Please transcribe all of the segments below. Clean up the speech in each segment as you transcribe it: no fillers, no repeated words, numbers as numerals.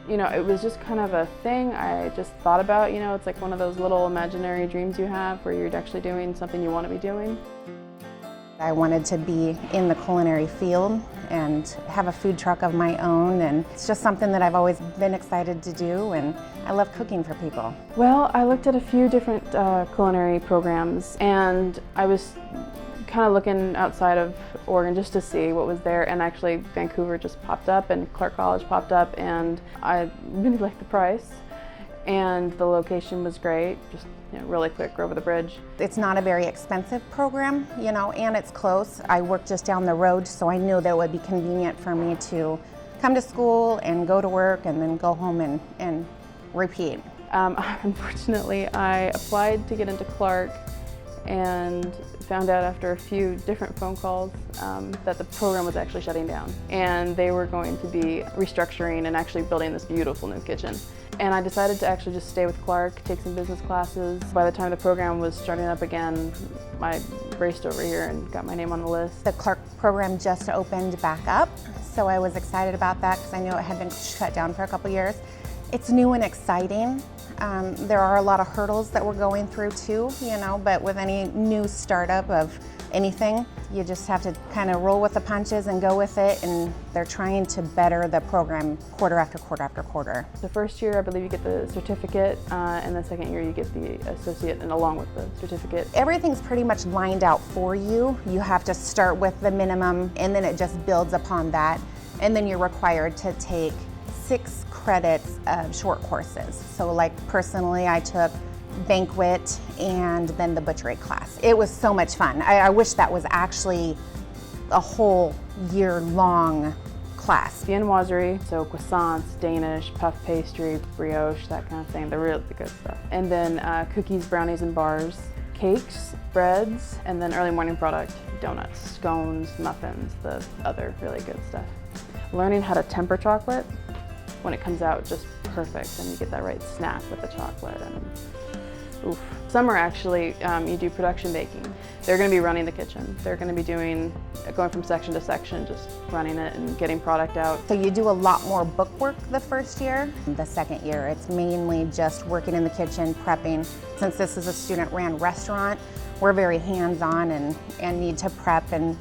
it was just kind of a thing I just thought about. It's like one of those little imaginary dreams you have where you're actually doing something you want to be doing. I wanted to be in the culinary field and have a food truck of my own, and it's just something that I've always been excited to do, and I love cooking for people. Well, I looked at a few different culinary programs, and I was kind of looking outside of Oregon just to see what was there, and actually Vancouver just popped up and Clark College popped up, and I really liked the price and the location was great, just really quick over the bridge. It's not a very expensive program, and it's close. I work just down the road, so I knew that it would be convenient for me to come to school and go to work and then go home and repeat. Unfortunately, I applied to get into Clark and found out after a few different phone calls that the program was actually shutting down, and they were going to be restructuring and actually building this beautiful new kitchen. And I decided to actually just stay with Clark, take some business classes. By the time the program was starting up again, I raced over here and got my name on the list. The Clark program just opened back up, so I was excited about that because I knew it had been shut down for a couple years. It's new and exciting. There are a lot of hurdles that we're going through too, but with any new startup of anything, you just have to kind of roll with the punches and go with it, and they're trying to better the program quarter after quarter after quarter. The first year, I believe you get the certificate, and the second year you get the associate, and along with the certificate. Everything's pretty much lined out for you. You have to start with the minimum, and then it just builds upon that, and then you're required to take 6 credits of short courses. So like personally, I took banquet and then the butchery class. It was so much fun. I wish that was actually a whole year-long class. Viennoiserie, so croissants, Danish, puff pastry, brioche, that kind of thing, the really good stuff. And then cookies, brownies, and bars, cakes, breads, and then early morning product, donuts, scones, muffins, the other really good stuff. Learning how to temper chocolate when it comes out just perfect, and you get that right snap with the chocolate. And oof. Summer actually, you do production baking. They're going to be running the kitchen. They're going to be going from section to section, just running it and getting product out. So you do a lot more book work the first year. The second year, it's mainly just working in the kitchen, prepping. Since this is a student-ran restaurant, we're very hands-on and need to prep and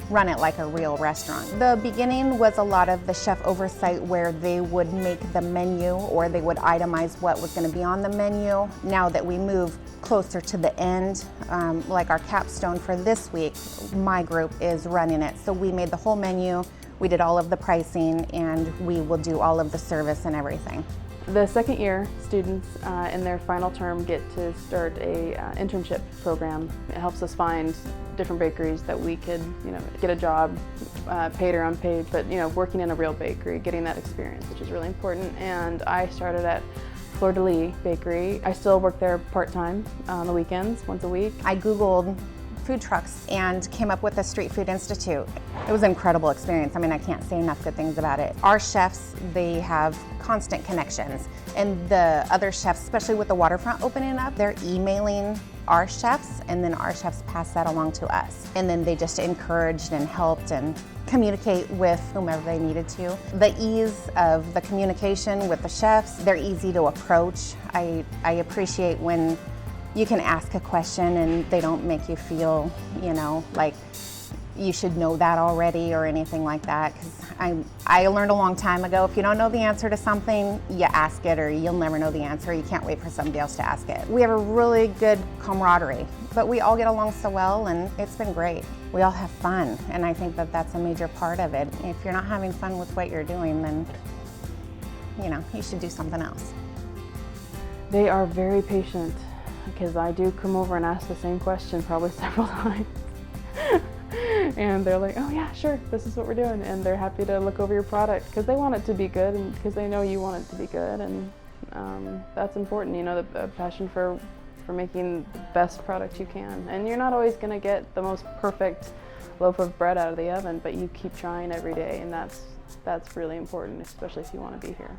run it like a real restaurant. The beginning was a lot of the chef oversight where they would make the menu or they would itemize what was going to be on the menu. Now that we move closer to the end, like our capstone for this week, my group is running it. So we made the whole menu, we did all of the pricing, and we will do all of the service and everything. The second year students in their final term get to start a internship program. It helps us find different bakeries that we could get a job, paid or unpaid, but working in a real bakery, getting that experience, which is really important. And I started at Fleur de Lis Bakery. I still work there part-time on the weekends, once a week. I Googled food trucks and came up with the Street Food Institute. It was an incredible experience. I mean, I can't say enough good things about it. Our chefs, they have constant connections, and the other chefs, especially with the waterfront opening up, they're emailing our chefs, and then our chefs pass that along to us. And then they just encouraged and helped and communicate with whomever they needed to. The ease of the communication with the chefs, they're easy to approach. I appreciate when you can ask a question and they don't make you feel, like you should know that already or anything like that. Because I learned a long time ago, if you don't know the answer to something, you ask it, or you'll never know the answer. You can't wait for somebody else to ask it. We have a really good camaraderie, but we all get along so well, and it's been great. We all have fun, and I think that that's a major part of it. If you're not having fun with what you're doing, then you should do something else. They are very patient, because I do come over and ask the same question probably several times. And they're like, oh yeah, sure, this is what we're doing. And they're happy to look over your product because they want it to be good, and because they know you want it to be good. And that's important, the passion for making the best product you can. And you're not always gonna get the most perfect loaf of bread out of the oven, but you keep trying every day, and that's really important, especially if you want to be here.